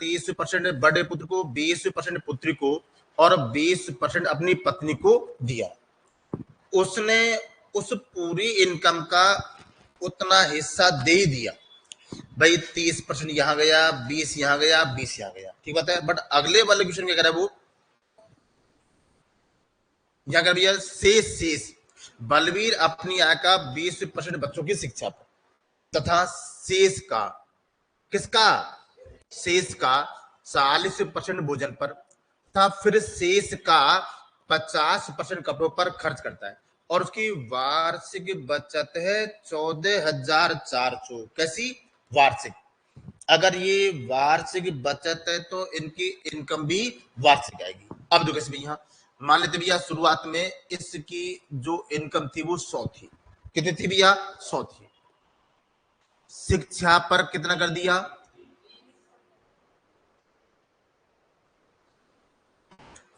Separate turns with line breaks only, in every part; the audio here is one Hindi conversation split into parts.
30% बड़े पुत्र को, 20% पुत्री को और 20% अपनी पत्नी को दिया। उसने उस पूरी इनकम का उतना हिस्सा दे ही दिया। भाई 30% यहां गया, 20 यहां गया, 20 यहां गया, ठीक बात है। बट अगले वाले क्वेश्चन क्या करा वो, यहां कर भैया शेष बलवीर अपनी आय का 20% बच्चों की शिक्षा पर तथा शेष का, किसका, शेष का 40% भोजन पर तथा फिर शेष का 50% कपड़ों पर खर्च करता है और उसकी वार्षिक बचत है 14,400। कैसी वार्षिक, अगर ये वार्षिक बचत है तो इनकी इनकम भी वार्षिक आएगी। अब देखो कैसे भैया, मान लेते भैया शुरुआत में इसकी जो इनकम थी वो 100 थी। कितनी थी भैया, 100 थी। शिक्षा पर कितना कर दिया,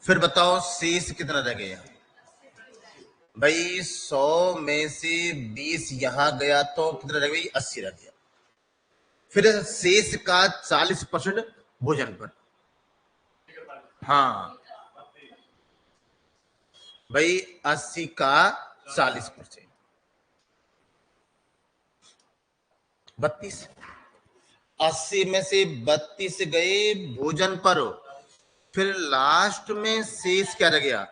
फिर बताओ शेष कितना रह गया। भाई 100 में से 20 यहां गया तो कितना रह गया, 80 रह गया। फिर शेष का 40% भोजन पर। हाँ भाई 80 का 40%, 32। 80 में से 32 गए भोजन पर, फिर लास्ट में शेष क्या रह गया,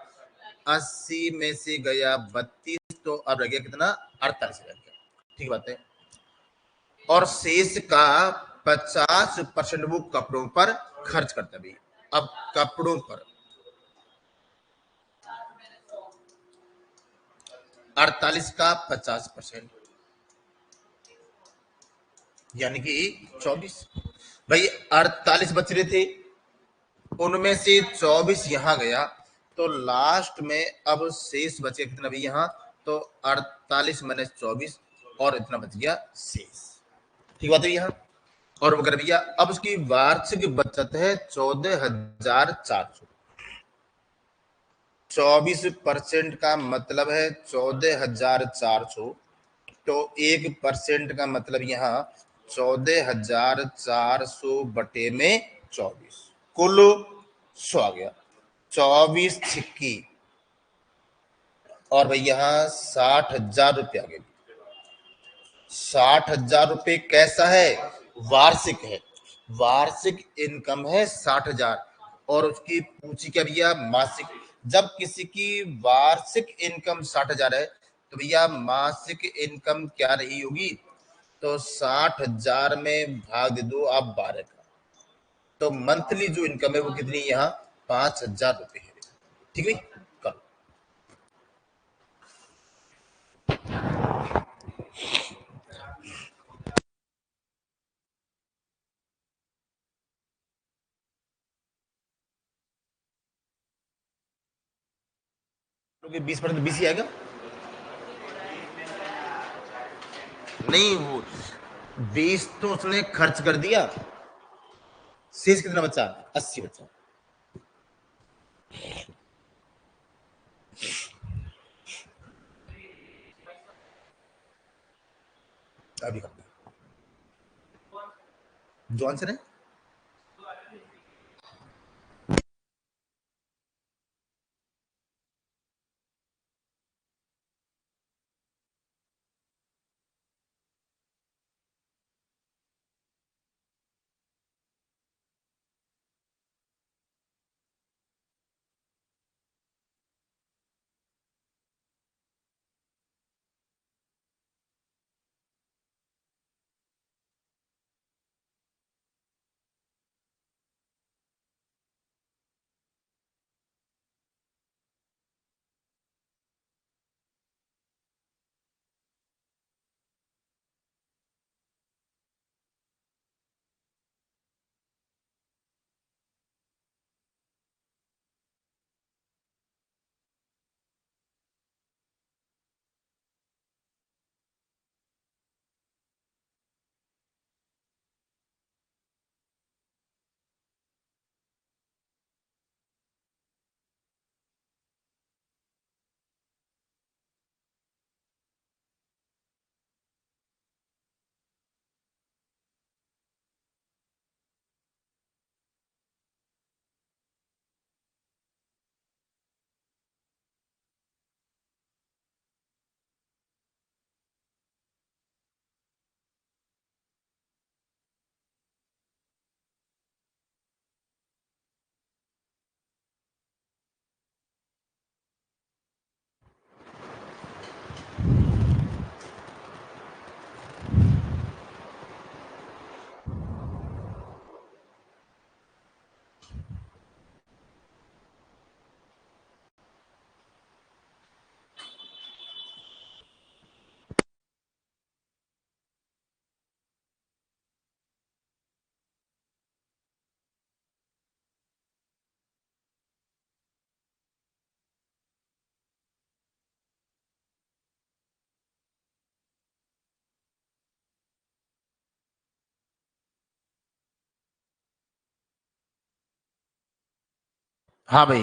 80 में से गया 32, तो अब रह गया कितना, 48 रह गया, ठीक बात है। और शेष का 50% वो कपड़ों पर खर्च करता भी। अब कपड़ों पर 48 का 50% यानी कि 24। भाई 48 बच रहे थे, उनमें से 24 यहां गया तो लास्ट में अब शेष बचे कितना भी यहां, तो 48 माइनस 24 और इतना बच गया शेष, ठीक बात है यहां। और वो कर भैया अब उसकी वार्षिक बचत है 14,400। 24% का मतलब है 14,400, तो 1% का मतलब यहाँ 14,400 बटे में 24, कुल 100 आ गया। 24 छिक्की और भाई यहाँ 60,000 रुपये आ गए। 60,000 रुपये कैसा है, वार्षिक है, वार्षिक इनकम है 60,000 और उसकी पूंजी क्या भैया, मासिक। जब किसी की वार्षिक इनकम 60,000 है तो भैया मासिक इनकम क्या रही होगी, तो 60,000 में भाग दे दो आप 12 का, तो मंथली जो इनकम है वो कितनी, यहाँ 5,000 रुपये है, ठीक है। करो। क्योंकि 20% 20 ही आएगा, नहीं वो 20 तो उसने खर्च कर दिया, शेष कितना बचा, 80 बचा। अभी करते हैं जो आंसर है। हाँ भाई,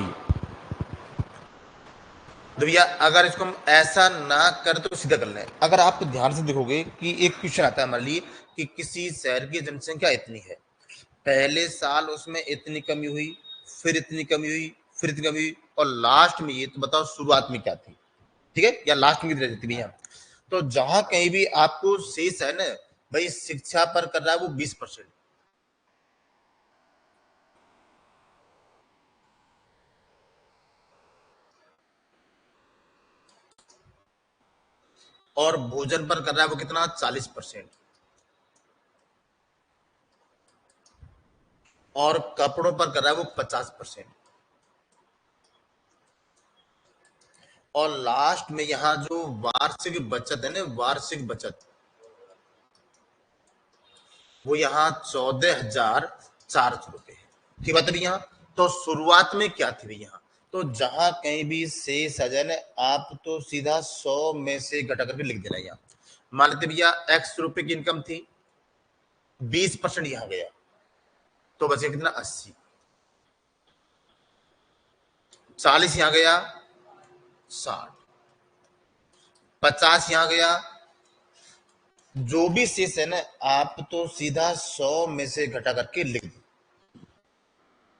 तो भैया अगर इसको हम ऐसा ना कर तो सीधा कर लें। अगर आप ध्यान से देखोगे कि एक क्वेश्चन आता है हमारे लिए कि किसी शहर की जनसंख्या इतनी है, पहले साल उसमें इतनी कमी हुई, फिर इतनी कमी हुई, फिर इतनी कमी हुई, और लास्ट में ये तो बताओ शुरुआत में क्या थी, ठीक है, या लास्ट में कितनी रहती थी भैया। तो जहां कहीं भी आपको शेष है ना भाई, शिक्षा पर कर रहा है वो 20%, और भोजन पर कर रहा है वो कितना, 40%, और कपड़ों पर कर रहा है वो 50%, और लास्ट में यहाँ जो वार्षिक बचत है ना, वार्षिक बचत, वो यहाँ 14,400 रुपए है। ठीक बात है भैया। तो शुरुआत में क्या थी भैया, तो जहां कहीं भी शेष आ जाए ना, आप तो सीधा 100 में से घटा करके लिख देना। यहाँ मान लेते भैया एक्स रुपए की इनकम थी, 20% यहाँ गया, तो बचे कितना, 80, 40 यहाँ गया, 60, 50 यहाँ गया, जो भी शेष है ना आप तो सीधा 100 में से घटा करके लिख दो,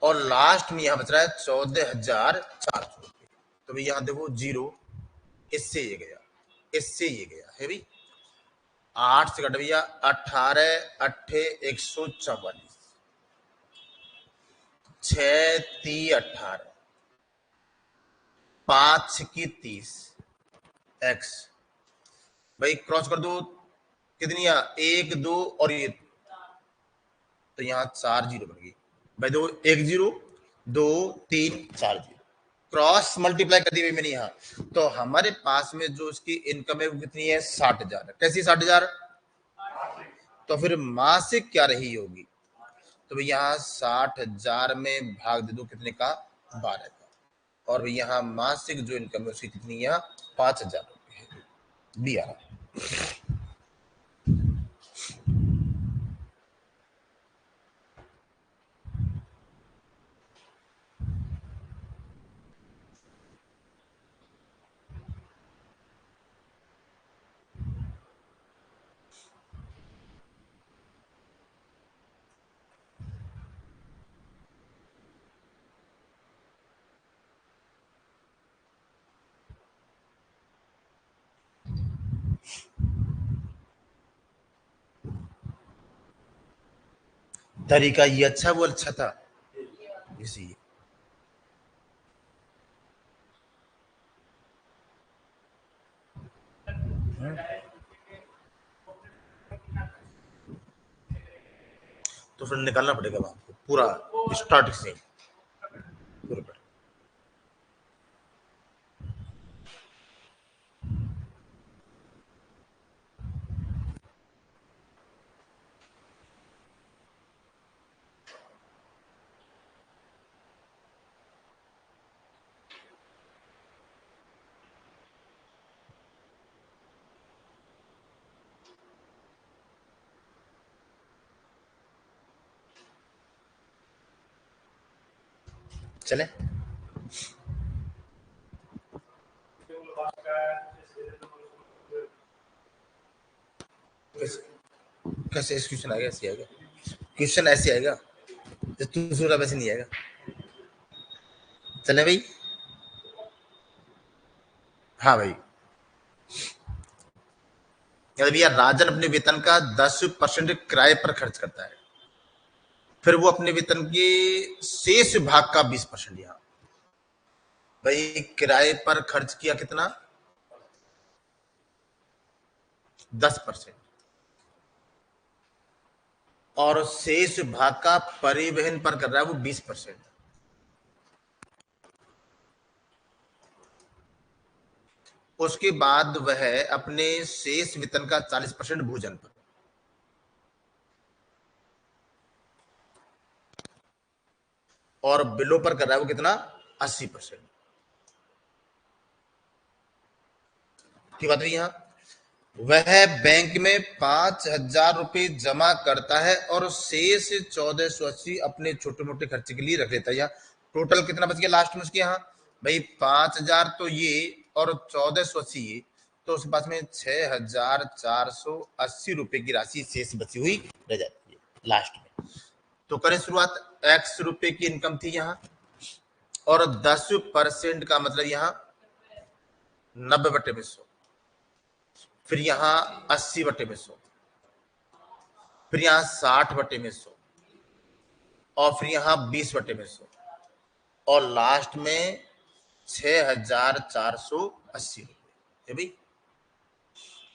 और लास्ट में यहां बच रहा है 14,400 रुपये। तो भाई यहां देखो जीरो, इससे ये गया, इससे ये गया है भाई, 8 से घट भैया 18, 144, 6 ती 18, 5 की 30, एक्स, भाई क्रॉस कर दो, कितनी है, 1 2 और ये, तो यहाँ 4 जीरो बन गई भाई, दो 1 जीरो, 2 3 4 जीरो, क्रॉस मल्टीप्लाई कर दी भाई मैंने यहाँ। तो हमारे पास में जो इसकी इनकम है वो कितनी है, 60,000। कैसी 60,000, तो फिर मासिक क्या रही होगी, तो भाई यहाँ 60,000 में भाग दे दो कितने का, 12 का, और यहाँ मासिक जो इनकम है उसकी कितनी है, 5,000 रुपये है, दिया। तरीका ये अच्छा, वो अच्छा था इसी। तो फिर निकालना पड़ेगा आपको पूरा स्टार्ट से पूरा। चले, कैसे इस क्वेश्चन आएगा, ऐसे आएगा क्वेश्चन, ऐसे आएगा, जब तू सोचा वैसे नहीं आएगा। चले भाई, हाँ भाई, यार भैया राजन अपने वेतन का 10% किराए पर खर्च करता है, फिर वो अपने वेतन के शेष भाग का 20%, यहाँ भाई किराए पर खर्च किया कितना, 10%, और शेष भाग का परिवहन पर कर रहा है वो 20%, उसके बाद वह अपने शेष वेतन का 40% भोजन पर, और बिलों पर कर रहा है वो कितना, 80%। की बात हुई यहाँ, वह बैंक में 5,000 रुपये जमा करता है और शेष 1,480 अपने छोटे मोटे खर्चे के लिए रख लेता है। या टोटल कितना बच गया लास्ट में उसके यहाँ भाई 5,000 तो ये और 1480 ये, तो उसके पास में 6,480 रुपए की राशि शेष बची हुई रह जाती है लास्ट में। तो करें शुरुआत। x रुपए की इनकम थी यहाँ और 10% का मतलब यहाँ 90/100, फिर यहाँ 80/100, फिर यहाँ 60/100 और फिर यहाँ 20/100 और लास्ट में 6,480 रुपए। भाई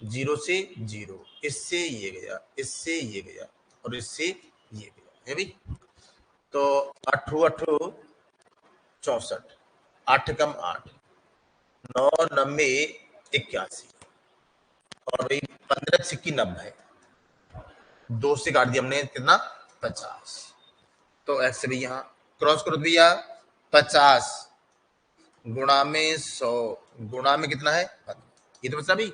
जीरो से जीरो, इससे ये गया, इससे ये गया और इससे ये गया है भाई। तो 8×8 = 64, 8 कम 8, 9 90 81 और भाई 15 सिक्की 90, 2 से काट दिया हमने कितना 50। तो ऐसे भी यहाँ क्रॉस करो भैया, 50 गुणा में 100 गुणा में कितना है, ये तो बचा भाई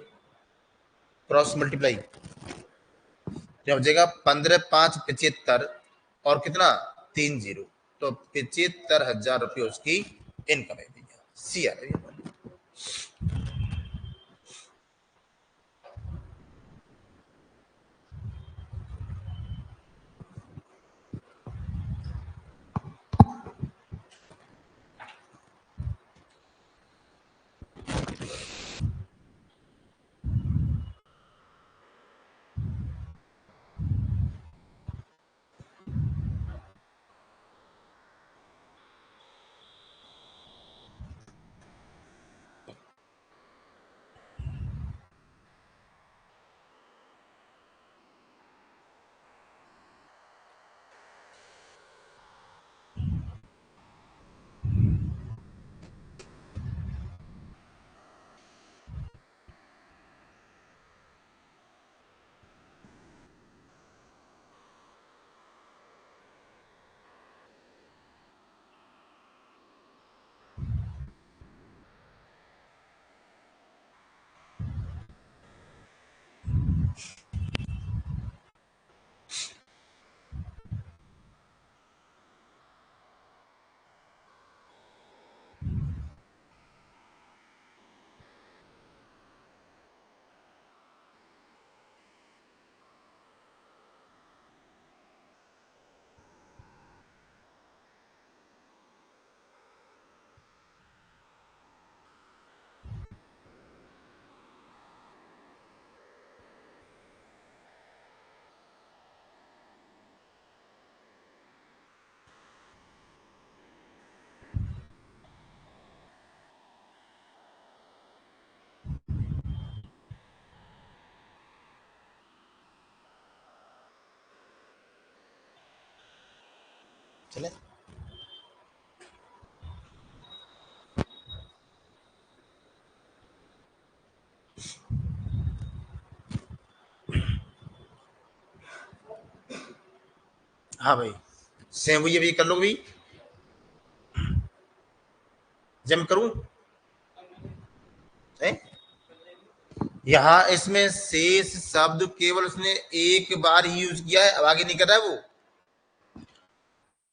क्रॉस मल्टीप्लाई, तो हो जाएगा 15 5 75 और कितना 3 0, तो 75,000 रुपये उसकी इनकम है भैया। सी आ रही है। चले हाँ भाई सेम वही अभी कर लो भाई, जब करूं यहाँ इसमें शेष शब्द केवल उसने एक बार ही यूज किया है, अब आगे नहीं कर रहा है वो।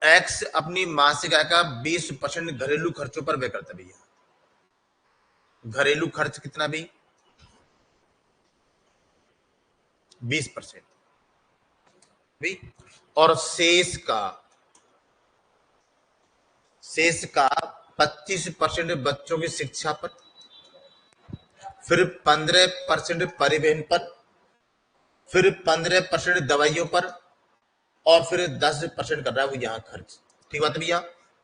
एक्स अपनी मासिक आय का 20% घरेलू खर्चों पर व्यय करता है भैया। घरेलू खर्च कितना भी 20% भी, और शेष का 25% बच्चों की शिक्षा पर, फिर 15% परिवहन पर, फिर 15% दवाइयों पर और फिर 10% कर रहा है वो यहाँ खर्च। ठीक बात है भैया।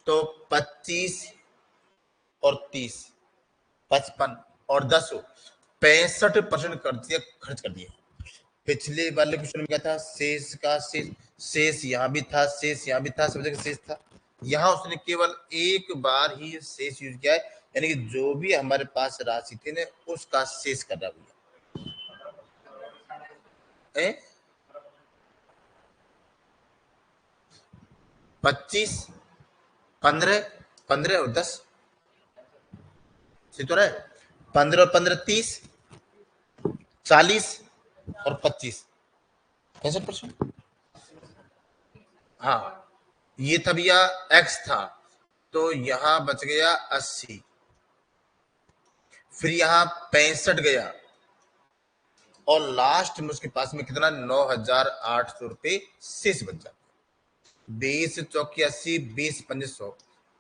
तो 25 और 30 55 और 10 65% खर्च कर दिया। पिछले वाले क्वेश्चन में क्या था, शेष का शेष यहाँ भी था, शेष यहाँ भी था, सब जगह शेष था। यहाँ उसने केवल एक बार ही शेष यूज किया है, यानी कि जो भी हमारे पास राशि थी ना उसका शेष कर रहा है। 25 15 15 और 10 तो रहे 15 और 15 30 40 और 25 65%। हाँ ये था भैया एक्स था, तो यहां बच गया 80, फिर यहां 65 गया, और लास्ट में उसके पास में कितना 9,800 रुपये शेष बच जाता। 20 चौकी 80, 20 पंजे 100,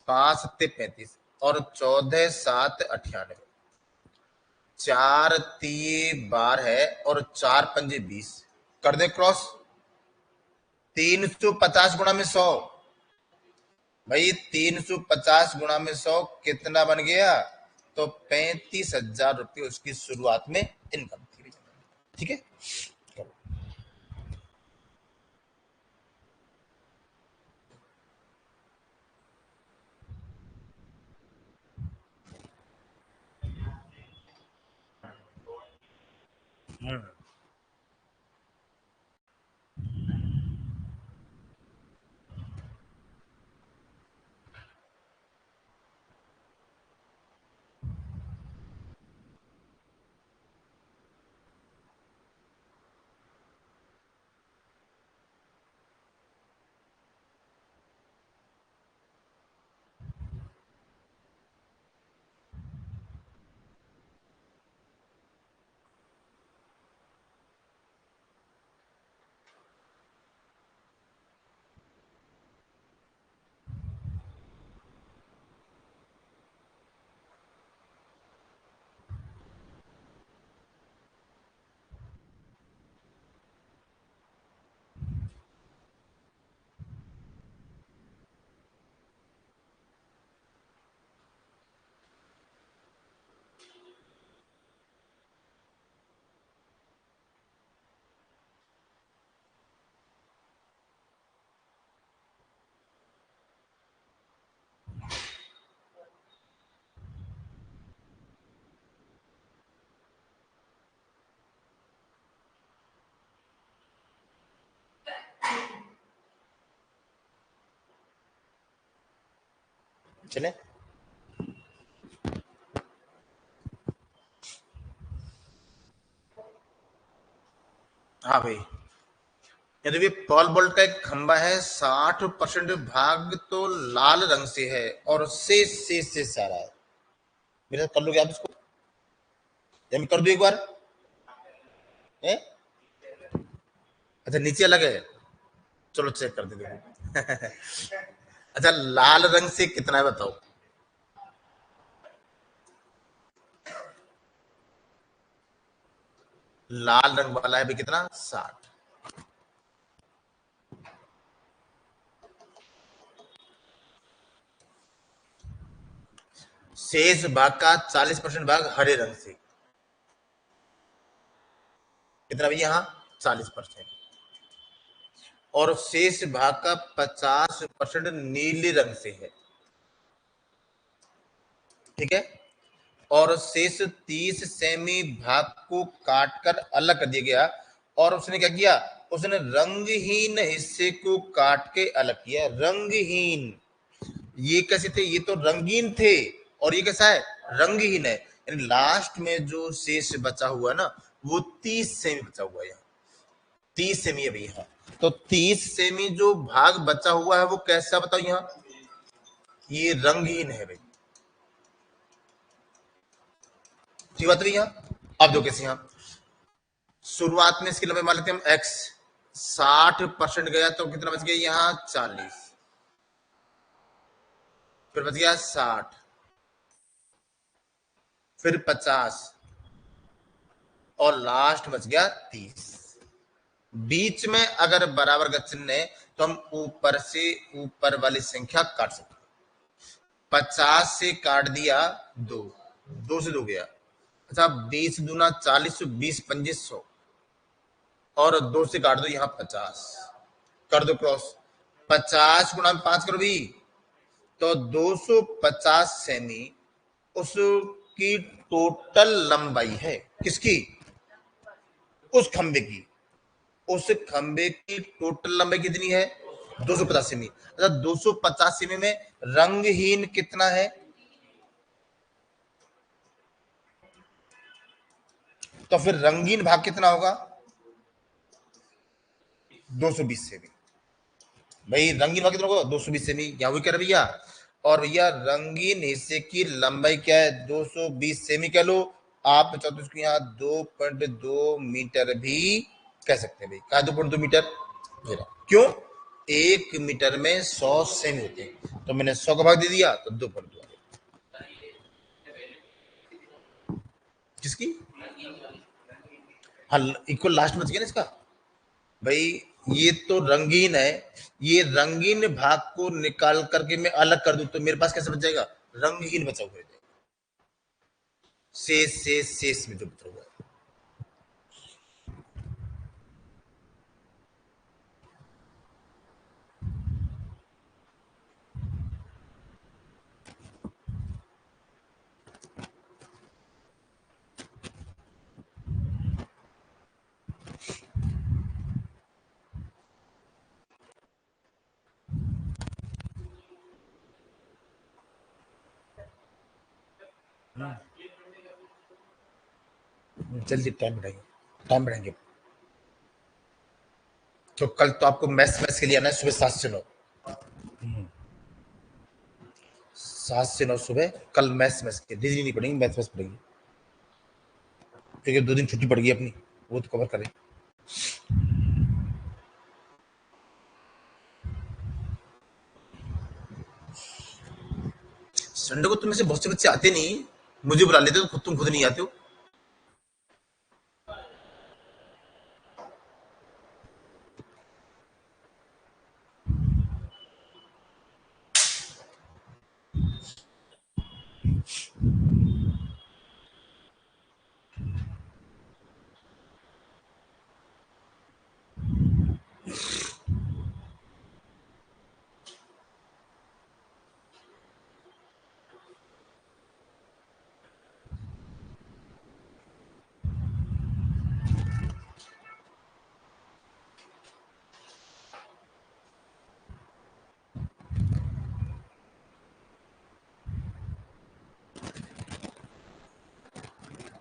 5 सत्ते 35, और 14 7 98, 4 तिये 12 है, और 4 पंजे 20, कर दे क्रॉस। 350 गुणा में 100, भाई 350 गुणा में 100 कितना बन गया? तो 35,000 रुपये उसकी शुरुआत में इनकम थी। ठीक है, चले। हाँ भाई, यदि पॉल वोल्ट का एक खंबा है, 60% भाग तो लाल रंग से है, और से सारा है। मेरे साथ कर लोगे आप इसको, या मैं कर दूं एक बार? है? अच्छा, नीचे अलग है, चलो चेक कर देते हैं। अच्छा, लाल रंग से कितना है बताओ? लाल रंग वाला है भी कितना? 60। शेष भाग का 40% भाग हरे रंग से, कितना भैया? यहाँ 40%। और शेष भाग का 50% नीले रंग से है। ठीक है, और शेष 30 सेमी भाग को काटकर अलग कर दिया गया, और उसने क्या किया? उसने रंगहीन हिस्से को काट के अलग किया। रंगहीन, ये कैसे थे? ये तो रंगीन थे, और ये कैसा है? रंगहीन है। यानी लास्ट में जो शेष बचा हुआ है ना, वो 30 सेमी बचा हुआ है। यहाँ 30 सेमी है भैया, तो 30 सेमी जो भाग बचा हुआ है वो कैसा बताओ? यहाँ ये रंगहीन है भाई। ठीक बात भैया। अब दो कैसे? यहाँ शुरुआत में इसकी लंबाई मान लेते हैं हम x, 60% गया तो कितना बच गया? यहाँ 40, फिर बच गया 60, फिर 50, और लास्ट बच गया 30। बीच में अगर बराबर का चिन्ह है तो हम ऊपर से ऊपर वाली संख्या काट सकते हैं। 50 से काट दिया 2, 2 से 2 गया। अच्छा, 20 दूना 40, 20 पंजे 100, और 2 से काट दो यहाँ 50, कर दो क्रॉस। 50 गुणा में 5 करो भी, तो 250 सेमी उसकी टोटल लंबाई है। किसकी? उस खंबे की। उस खंबे की टोटल लंबाई कितनी है? 250 सेमी। अच्छा, 250 सेमी में रंगहीन कितना है? तो फिर रंगीन भाग कितना होगा? 220 सेमी। भाई रंगीन भाग कितना होगा? 220 सेमी। यहां भी कर भैया, और भैया रंगीन हिस्से की लंबाई क्या है, 220 सेमी कह लो आप, चाहो तो इसको यहाँ 2.2 मीटर भी कह सकते हैं भाई। कहा 2.2 मीटर, क्यों, 1 मीटर में 100 सेमी होते हैं, तो मैंने 100 का भाग दे दिया तो 2.2। किसकी, हाँ इक्वल लास्ट में बच गया ना इसका भाई। ये तो रंगीन है, ये रंगीन भाग को निकाल करके मैं अलग कर दूं तो मेरे पास कैसे बच जाएगा, रंगहीन बचा हुआ है, शेष में जो बचा हुआ है। जल्दी टाइम बढ़ाएंगे, टाइम बढ़ाएंगे। तो कल तो आपको मैथ्स मैथ्स के लिए आना है सुबह 7 से 9, 7 से 9 सुबह कल मैथ्स मैथ्स के, रीजनिंग नहीं पढ़ेंगे, मैथ्स मैथ्स पढ़ेंगे, क्योंकि 2 दिन छुट्टी पड़ गई अपनी, वो तो कवर करें। संडे को तुम में से बहुत से बच्चे आते नहीं, मुझे बुला लेते हो, खुद तुम खुद नहीं आते हो।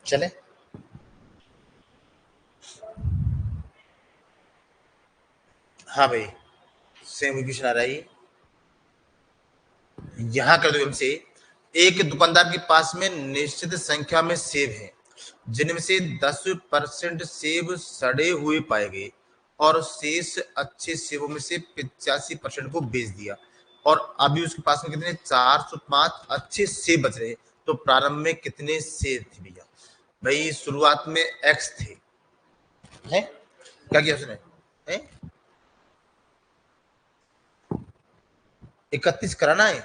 चले, हाँ भाई, सेम क्वेश्चन आ रहा है। यहाँ कर दो हमसे, एक दुकानदार के पास में निश्चित संख्या में सेब हैं, जिनमें से 10% सेब सड़े हुए पाए गए और शेष अच्छे सेबों में से 85% को बेच दिया, और अभी उसके पास में कितने, 405 अच्छे सेब बच रहे, तो प्रारंभ में कितने सेब थे भैया। भाई शुरुआत में एक्स थे, है क्या किया उसने, है 31 कराना है,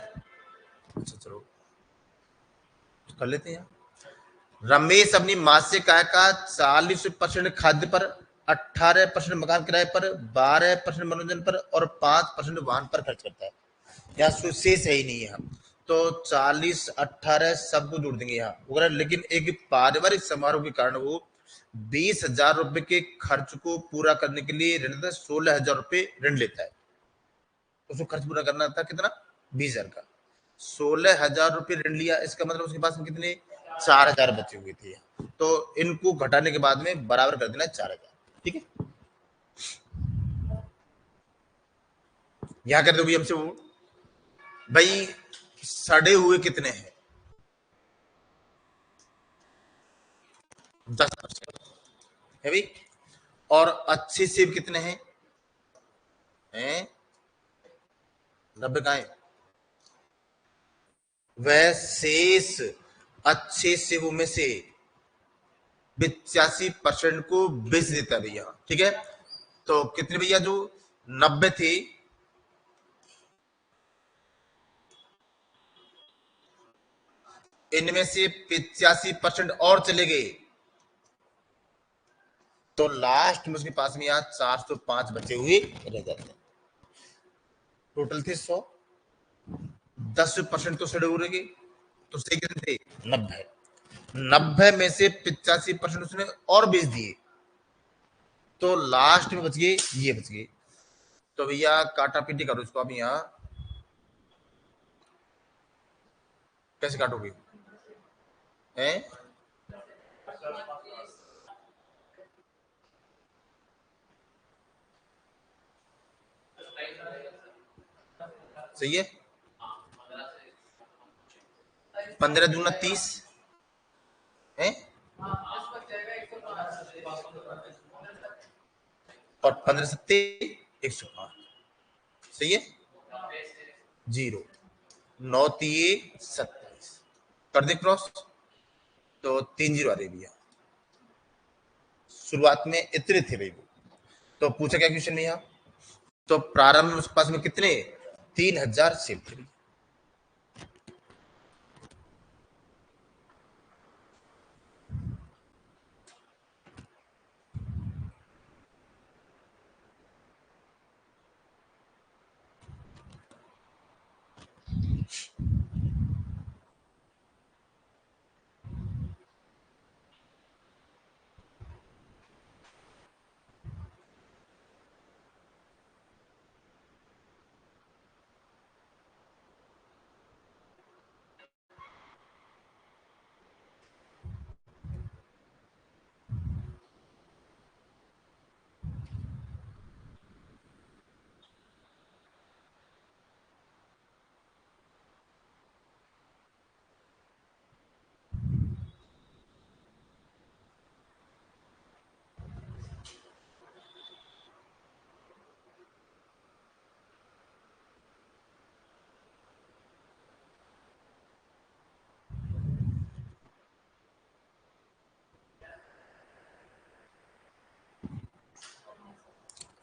अच्छा चलो कर लेते हैं। रमेश अपनी मासिक आय का 40% खाद्य पर, 18% मकान किराए पर, 12% मनोरंजन पर और 5% वाहन पर खर्च करता है। यहाँ शेष है ही नहीं है, तो 40 18 सबको जोड़ देंगे यहाँ वगैरह, लेकिन एक पारिवारिक समारोह के कारण वो 20,000 रुपए के खर्च को पूरा करने के लिए ऋण 16,000 रुपए ऋण लेता है। उसको खर्च पूरा करना था कितना, 20,000 का, 16,000 रुपये ऋण लिया, इसका मतलब उसके पास में कितने, 4,000 बचे हुए थे, तो इनको घटाने के बाद में बराबर कर देना 4,000, ठीक है। यहां कर दोगे हमसे वो, भाई सड़े हुए कितने हैं, 10% है भाई, और अच्छे सेब कितने हैं, हैं 90 का है, वह शेष अच्छे सेबों में से 85% को बेच देता है भैया, ठीक है। तो कितने भैया, जो 90 थे, इनमें से 85% और चले गए, तो लास्ट में उसके पास में यहाँ 405 बचे हुए रह जाते हैं। टोटल थे 100, 10% तो सड़े उड़ेंगे, तो सही कितने थे, 90, 90 में से 85% उसने और बेच दिए, तो लास्ट में बच गए, ये बच गए। तो भैया काटा पीटी करो इसको, आप यहाँ कैसे काटोगे, हैं सही है, 15 दूना 30 है और 15 सत्ते 105। सही है। 0 9 तिये 27 कर दे क्रॉस तो 3 0 आ रही भैया। शुरुआत में इतने थे भाई वो। तो पूछा क्या क्वेश्चन में यहाँ, तो प्रारंभ में उसके पास में कितने 3000 सेब थे।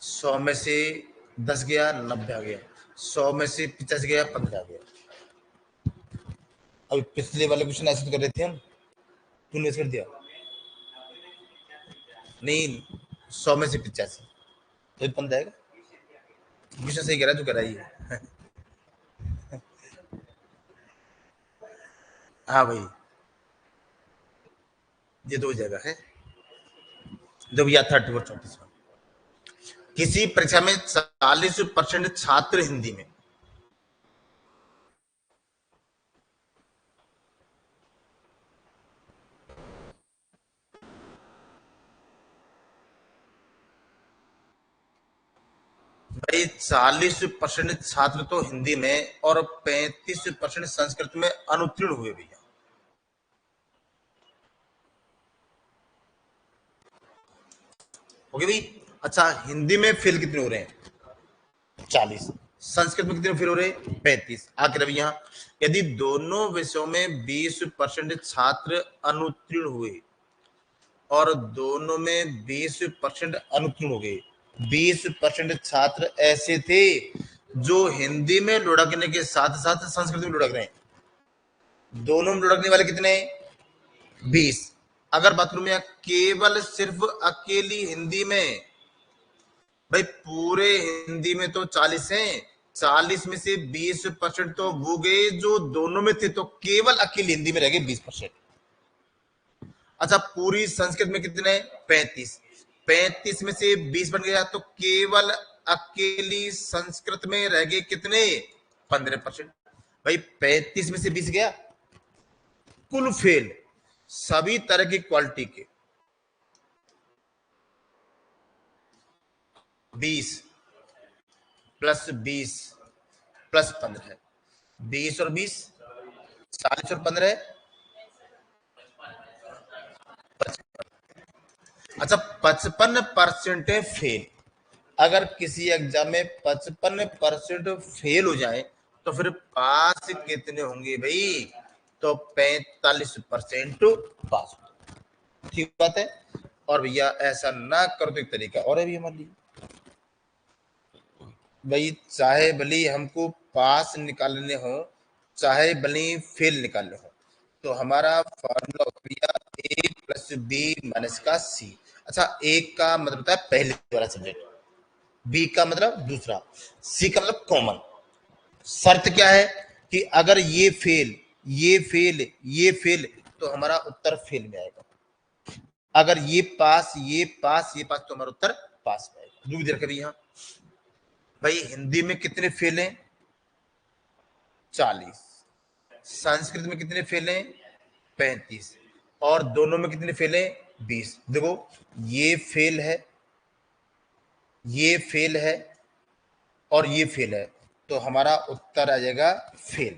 100 में से 10 गया 90 आ गया, 100 में से 50 गया 15 आ गया। अभी पिछले वाले क्वेश्चन ऐसे तो कर रहे थे हम, तूने कर दिया नहीं। 100 में से 85 तो 15 आएगा। क्वेश्चन सही कह रहा है, तू कह रहा है। हाँ भाई ये 2 जगह है। जो भैया 34 किसी परीक्षा में 40% छात्र हिंदी में, भाई 40% छात्र तो हिंदी में और 35% संस्कृत में अनुत्तीर्ण हुए भैया। ओके भाई। अच्छा हिंदी में फेल कितने हो रहे हैं 40, संस्कृत में कितने फेल हो रहे हैं 35। आखिर अभी यहाँ यदि दोनों विषयों में 20% छात्र अनुत्तीर्ण हुए और दोनों में 20% अनुत्तीर्ण हो गए, 20% छात्र ऐसे थे जो हिंदी में लुढ़कने के साथ साथ संस्कृत में लुढ़क रहे हैं। दोनों में लुढ़कने वाले कितने 20। अगर बात करूं मैं केवल सिर्फ अकेली हिंदी में, भाई पूरे हिंदी में तो 40 हैं, 40 में से 20% तो वो गए जो दोनों में थे, तो केवल अकेली हिंदी में रह गए 20%। अच्छा पूरी संस्कृत में कितने 35, 35 में से 20 बन गया तो केवल अकेली संस्कृत में रह गए कितने 15%। भाई 35 में से 20 गया, कुल फेल सभी तरह की क्वालिटी के 20 प्लस 20 प्लस 15, 20 और 20 40 और 15। अच्छा 55% फेल, अगर किसी एग्जाम में 55% फेल हो जाए तो फिर पास कितने होंगे भाई, तो 45% पास। ठीक बात है। और भैया ऐसा ना करो तो एक तरीका और है भी हमारे लिए, भाई चाहे भले हमको पास निकालने हो चाहे भले फेल निकालने हो, तो हमारा फॉर्मूला हो गया ए प्लस बी माइनस का सी। अच्छा एक का मतलब होता है पहले वाला सब्जेक्ट, बी का मतलब दूसरा, सी का मतलब कॉमन। शर्त क्या है कि अगर ये फेल ये फेल ये फेल तो हमारा उत्तर फेल में आएगा, अगर ये पास ये पास ये पास तो हमारा उत्तर पास में आएगा। दूसरी तरह यहाँ भाई हिंदी में कितने फेल हैं 40, संस्कृत में कितने फेल हैं 35 और दोनों में कितने फेल हैं 20। देखो ये फेल है ये फेल है और ये फेल है, तो हमारा उत्तर आ जाएगा फेल।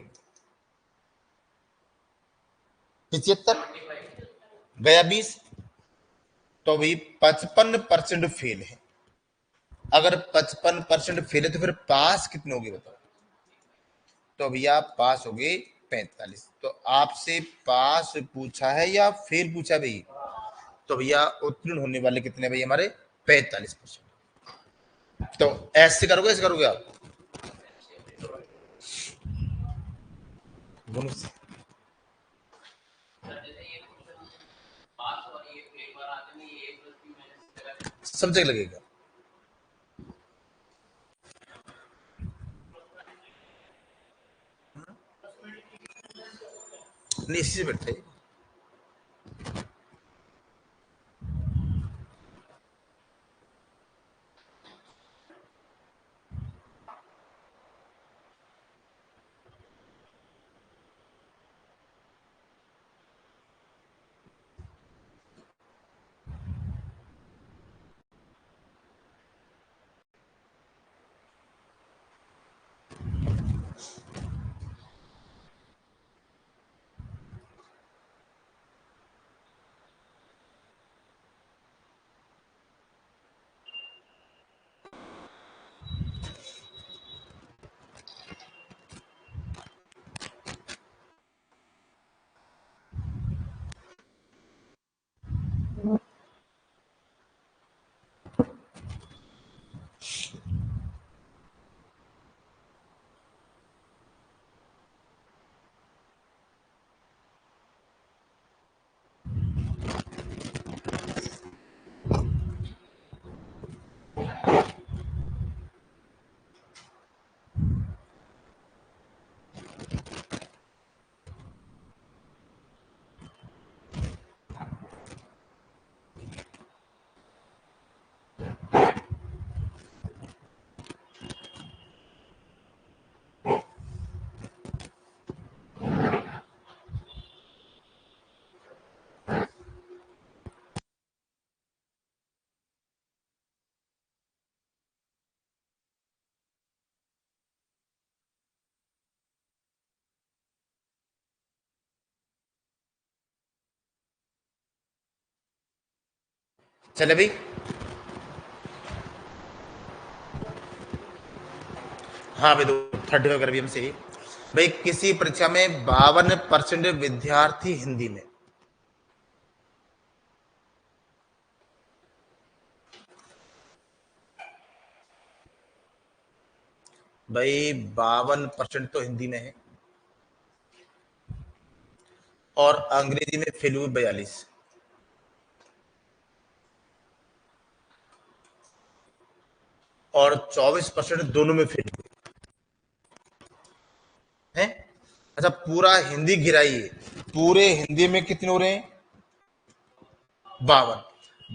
75 गया 20, तो भी 55% फेल है। अगर 55% फेल है तो फिर पास कितने हो गए बताओ? तो भैया पास हो गए 45। तो आपसे पास पूछा है या फेल पूछा भाई? तो भैया उत्तीर्ण होने वाले कितने भाई हमारे? 45%। तो ऐसे करोगे, ऐसे करोगे आप दोनों से? सब जगह लगेगा। नहीं, इसी से बैठे। चले भाई। हाँ भाई, 35 कर भी हमसे ही। भाई किसी परीक्षा में 52% विद्यार्थी हिंदी में। भाई 52% तो हिंदी में है, और अंग्रेजी में फेल हुए 42, और 24% दोनों में फेल हुए हैं। अच्छा, पूरा हिंदी गिराइए, पूरे हिंदी में कितने हो रहे हैं? 52।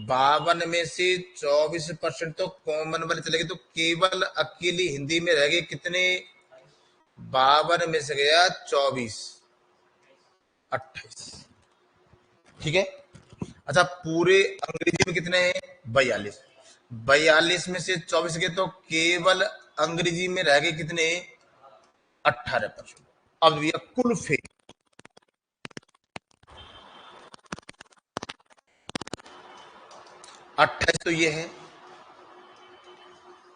52 में से 24% तो कॉमन वाले चले गए, तो केवल अकेली हिंदी में रह गए कितने? 52 में से गया 24, 28। ठीक है। अच्छा, पूरे अंग्रेजी में कितने हैं? 42। 42 में से 24 गए, तो केवल अंग्रेजी में रह गए कितने? 18%। अब भैया कुल फेल। 28 तो ये है,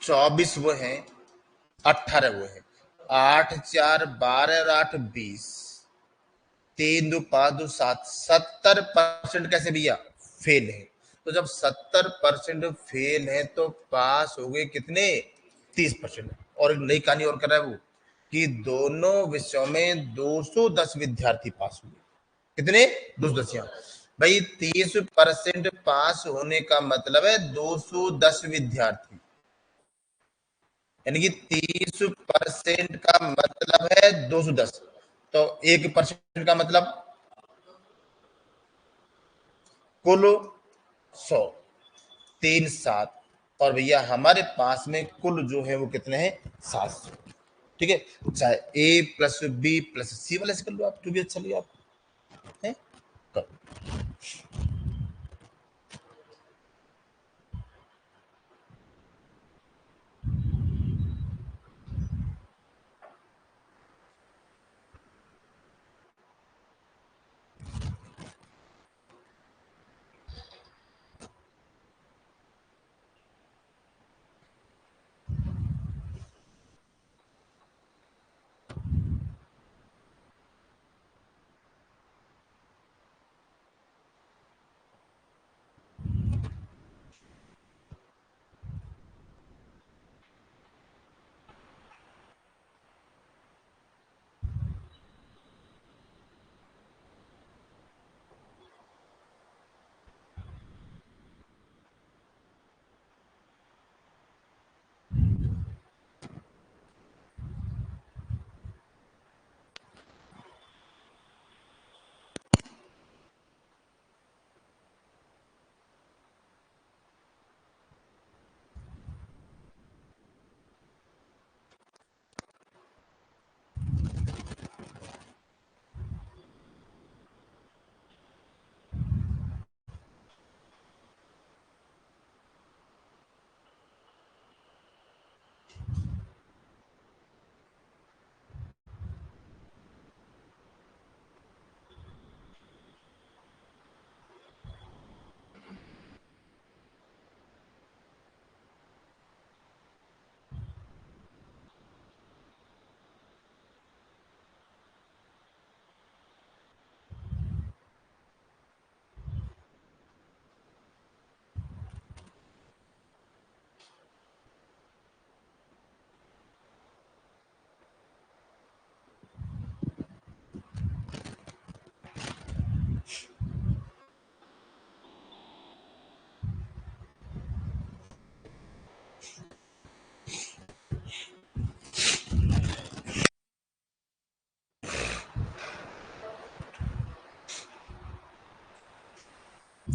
24 वो है, 18 वो है। 8 4 12 और 8 20, 3 2 5 2 7, 70% कैसे भैया फेल है? तो जब 70% फेल है तो पास हो गए कितने? 30%। और एक नई कहानी और कर रहा है वो, कि दोनों विषयों में 210 विद्यार्थी पास हुए। कितने? 210। भाई 30% पास होने का मतलब है 210 विद्यार्थी, यानी कि 30% का मतलब है 210। तो 1% का मतलब कुल 100, 3 7। और भैया हमारे पास में कुल जो है वो कितने हैं? 700। ठीक है। चाहे A+B+C वाले से कर लो आप, जो भी अच्छा लगे आपको है, करो।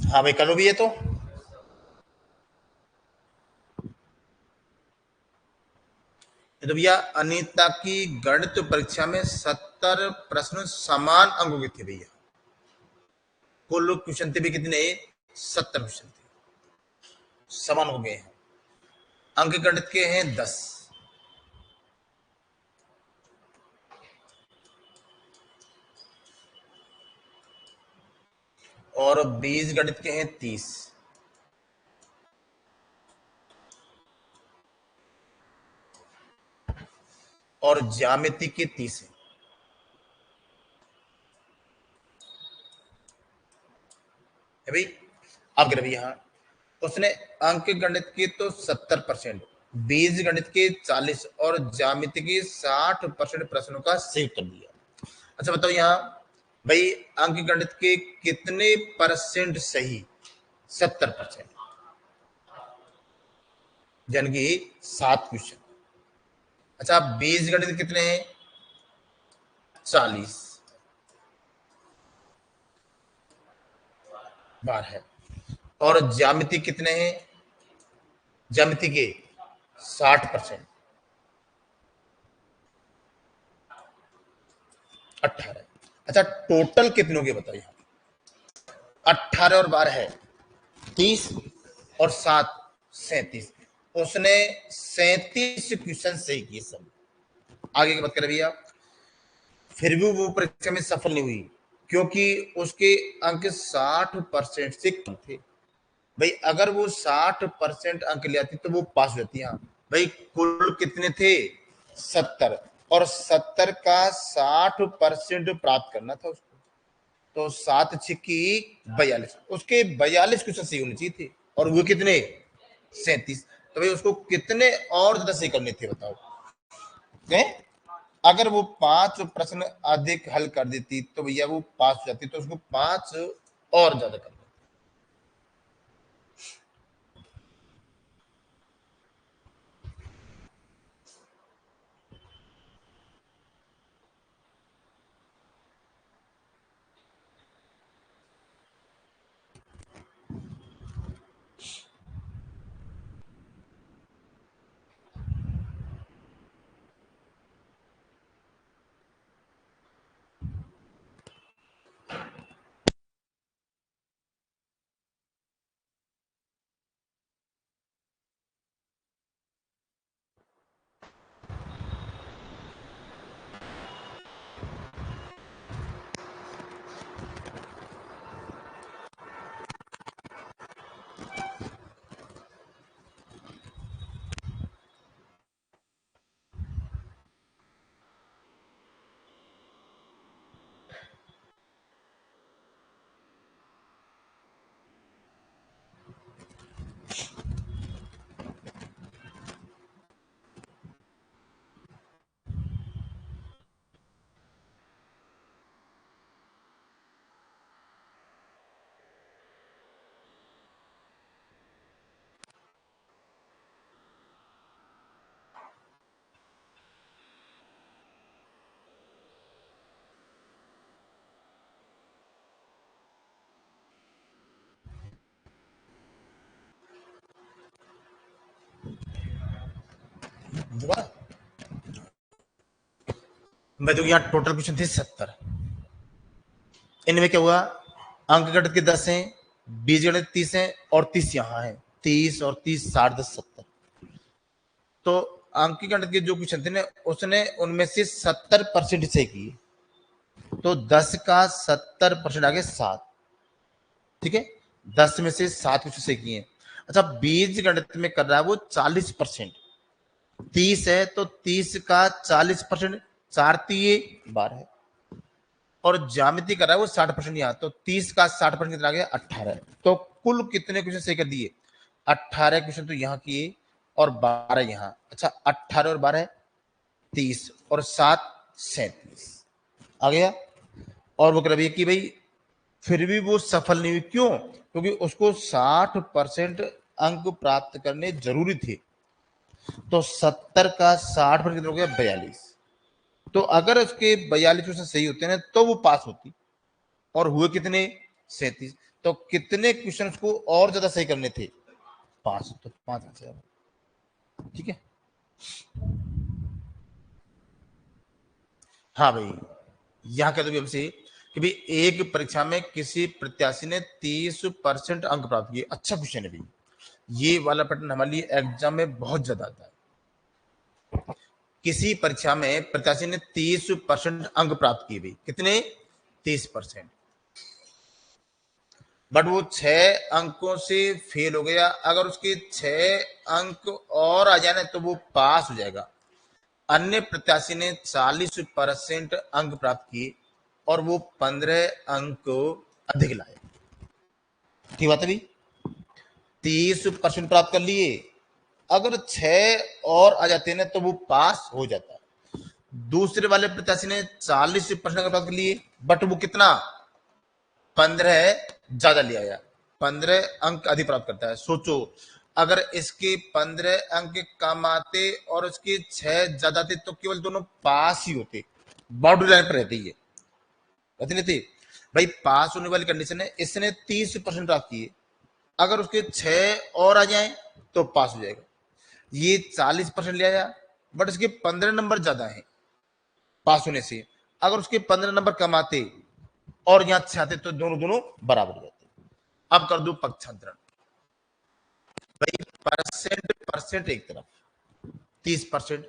हाँ भाई करो भी ये तो भैया अनीता की गणित परीक्षा में 70 प्रश्न समान अंकों के थे भैया। कुल क्वेश्चन थे भी कितने? 70 क्वेश्चन थे, समान हो गए हैं। अंक गणित के हैं 10। और बीज गणित के हैं 30। और ज्यामिति के 30 है भाई। अब गिर भैया, उसने अंक गणित के तो 70%, बीज गणित के 40 और ज्यामिति के 60% प्रश्नों का सही उत्तर दिया। अच्छा बताओ यहाँ भाई, अंक गणित के कितने परसेंट सही? 70%, यानी कि 7 क्वेश्चन। अच्छा बीज गणित कितने हैं? 40 बार है। और ज्यामिति कितने हैं? ज्यामिति के 60%, 18। अच्छा टोटल कितनों के बताइए? 18 और 12 है 30 और 7 37। उसने 37 क्वेश्चन सही किए सब। आगे की बात करें भैया, फिर भी वो परीक्षा में सफल नहीं हुई क्योंकि उसके अंक 60% से कम थे। भाई अगर वो 60% अंक ले आती तो वो पास हो जाती। हाँ भाई कुल कितने थे? 70। और 70 का 60% प्राप्त करना था उसको। तो 7 छिक्की 42, उसके 42 क्वेश्चन सही होने चाहिए थे। और वो कितने? 37। तो भाई उसको कितने और ज्यादा सही करने थे बताओ? हैं? अगर वो 5 प्रश्न अधिक हल कर देती तो भैया वो पास हो जाती, तो उसको 5 और ज्यादा करना। दोबारा मैं तो यहाँ टोटल क्वेश्चन थे 70। इनमें क्या हुआ? अंक गणित के 10 हैं, बीज गणित 30 हैं और 30 यहाँ है। 30 और 30 60 10 70। तो अंक गणित के जो क्वेश्चन थे ना, उसने उनमें से 70% सही किए। तो 10 का 70% आ गए 7। ठीक है, 10 में से 7 क्वेश्चन सही किए। अच्छा बीज गणित में कर रहा है वो 40%। 30 है तो 30 का 40%, 4 तिये 12। और ज्यामिति कर रहा है वो 60%। यहाँ तो 30 का 60% कितना आ गया? 18। तो कुल कितने क्वेश्चन सही कर दिए? 18 क्वेश्चन तो यहाँ किए और 12 यहाँ। अच्छा 18 और 12 30 और 7 37 आ गया। और वो कर कि भाई फिर भी वो सफल नहीं हुई। क्यों? क्योंकि उसको 60% अंक प्राप्त करने जरूरी थे। तो 70 का 60% कितना हो गया? 42। तो अगर उसके 42 क्वेश्चन सही होते ना तो वो पास होती। और हुए कितने? 37। तो कितने क्वेश्चंस को और ज्यादा सही करने थे? 5, तो 5 आंसर। ठीक है। हाँ भाई, यहाँ कह दो हमसे कि भाई एक परीक्षा में किसी प्रत्याशी ने 30% अंक प्राप्त किए। अच्छा क्वेश्चन है भाई, ये वाला पैटर्न हमारे लिए एग्जाम में बहुत ज्यादा आता है। किसी परीक्षा में प्रत्याशी ने 30% अंक प्राप्त किए भाई, कितने? 30%। बट वो 6 अंकों से फेल हो गया। अगर उसके 6 अंक और आ जाए ना तो वो पास हो जाएगा। अन्य प्रत्याशी ने 40% अंक प्राप्त किए और वो 15 अंक अधिक लाए। ठीक बात है भाई, 30% प्राप्त कर लिए, अगर 6 और आ जाते हैं ना तो वो पास हो जाता है। दूसरे वाले प्रत्याशी ने 40% अंक प्राप्त कर लिए, बट वो कितना? 15 ज्यादा ले आया, 15 अंक अधिक प्राप्त करता है। सोचो, अगर इसके 15 अंक कम आते और उसके 6 ज्यादा थे तो केवल दोनों पास ही होते, बाउंड्री लाइन पर रहते ही है, रहते नहीं थे भाई। पास होने वाली कंडीशन है, इसने 30% प्राप्त किए, अगर उसके 6 और आ जाए तो पास हो जाएगा। ये 40% ले आया, बट इसके 15 नंबर ज्यादा है पास होने से। अगर उसके 15 नंबर कम आते और यहां 6 आते तो दोनों दोनों बराबर हो जाते। अब कर दो पक्षांतरण भाई। परसेंट परसेंट एक तरफ 30%,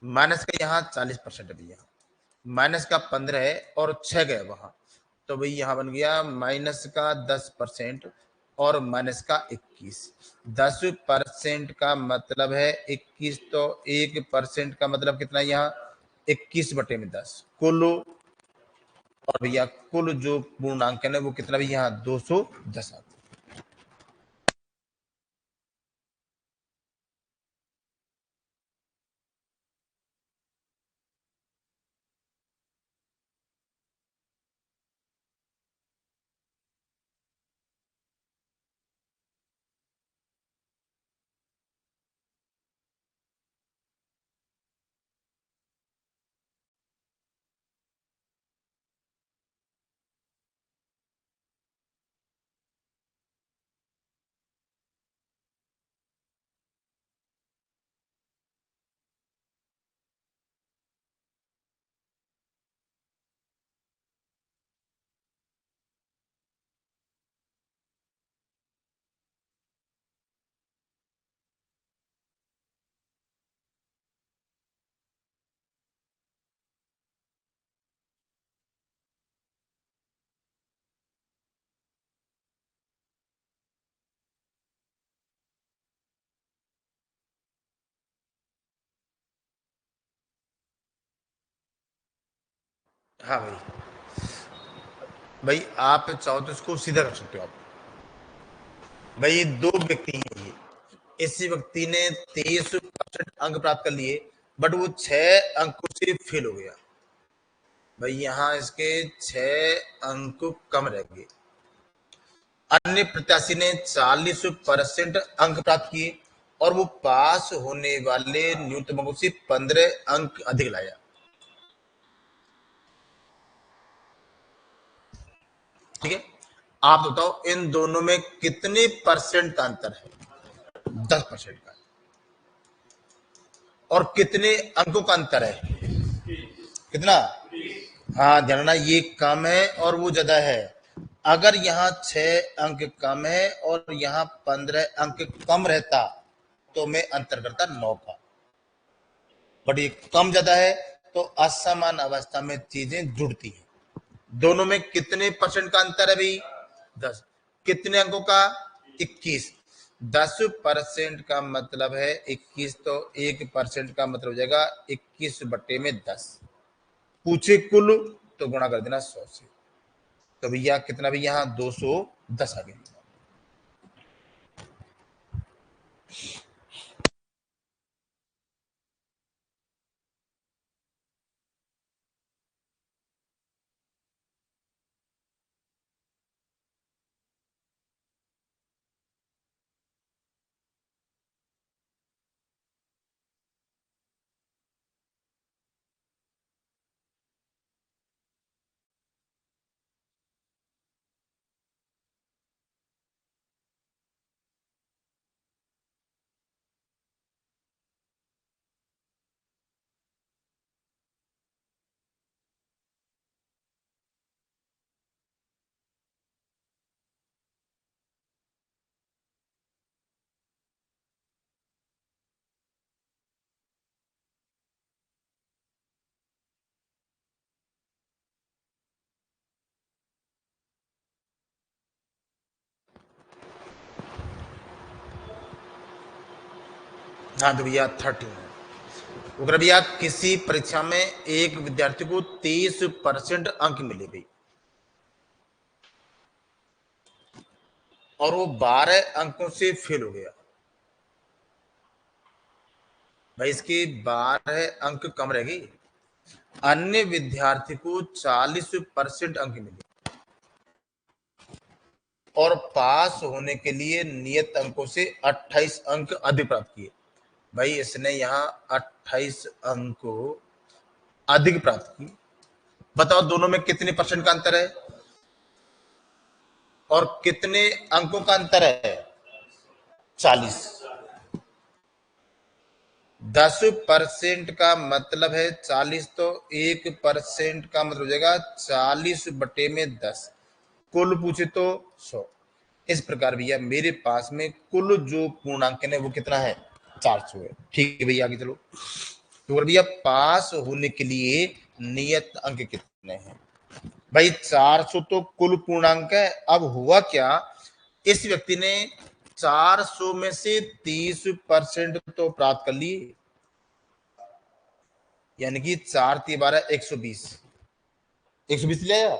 माइनस का यहाँ 40% है भैया, माइनस का 15 है और 6 गए वहां, तो भाई यहां बन गया माइनस का 10% और माइनस का 21। 10% का मतलब है 21, तो 1% का मतलब कितना? यहाँ 21/10 कुल। और भैया कुल जो पूर्णांकन है वो कितना भी यहाँ 210 आता है। हाँ भाई, भाई आप चाहो तो इसको सीधा कर सकते हो आप। भाई दो व्यक्ति हैं, ये इसी व्यक्ति ने 23% अंक प्राप्त कर लिए, बट वो 6 अंकों से फेल हो गया। भाई यहाँ इसके 6 अंक कम रह गए। अन्य प्रत्याशी ने 40% अंक प्राप्त किए और वो पास होने वाले न्यूनतम अंकों से 15 अंक अधिक लाया। ठीक है, आप बताओ इन दोनों में कितने परसेंट का अंतर है? 10% का। और कितने अंकों का अंतर है? कितना? हाँ जानना, ये कम है और वो ज्यादा है। अगर यहाँ 6 अंक कम है और यहाँ 15 अंक कम रहता तो मैं अंतर करता 9 का, बट ये कम ज्यादा है तो असमान अवस्था में चीजें जुड़ती हैं। दोनों में कितने परसेंट का अंतर है भाई? 10। कितने अंकों का? 21। 10% का मतलब है 21, तो 1% का मतलब हो जाएगा 21/10। पूछे कुल तो गुणा कर देना 100 से, तो भैया कितना भी यहाँ 210 आ गया। हाँ तो भैया 13 है। अगर भैया किसी परीक्षा में एक विद्यार्थी को 30% अंक मिले भाई और वो 12 अंकों से फेल हो गया, भाई इसके 12 अंक कम रह गई, अन्य विद्यार्थी को 40% अंक मिले और पास होने के लिए नियत अंकों से 28 अंक अधिक प्राप्त किए। भाई इसने यहाँ 28 अंक अधिक प्राप्त की। बताओ दोनों में कितने परसेंट का अंतर है और कितने अंकों का अंतर है? 40। 10% का मतलब है 40, तो 1% का मतलब हो जाएगा 40/10। कुल पूछे तो 100। इस प्रकार भैया मेरे पास में कुल जो पूर्णांकन है वो कितना है? 400 है। ठीक है भैया आगे चलो। तो भैया पास होने के लिए नियत अंक कितने हैं? भाई 400 तो कुल पूर्णांक है। अब हुआ क्या, इस व्यक्ति ने 400 में से 30% तो प्राप्त कर लिए, यानी कि 4×3=12 120। 120 ले आया,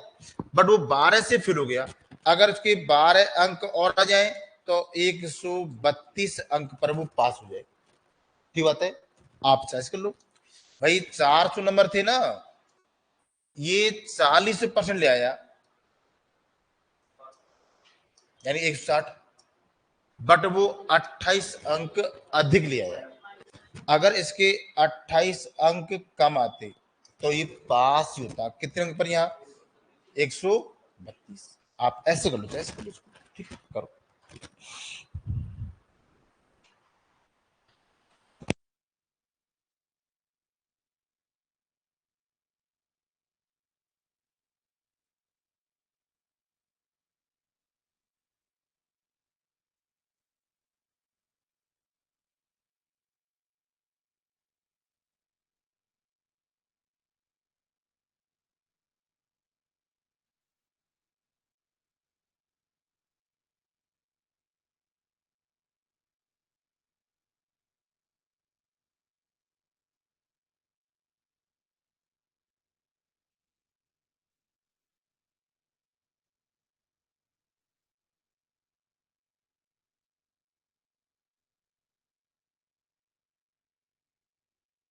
बट वो 12 से फेल हो गया। अगर उसके 12 अंक और आ जाए तो 132 अंक पर वो पास हो जाए। ठीक बात है, आप चॉइस कर लो। भाई 400 नंबर थे ना, ये 40% ले आया, यानी 160, बट वो 28 अंक अधिक ले आया। अगर इसके 28 अंक कम आते तो ये पास ही होता। कितने अंक पर? यहाँ 132। आप ऐसे कर लो, ऐसे कर लो, ठीक है करो।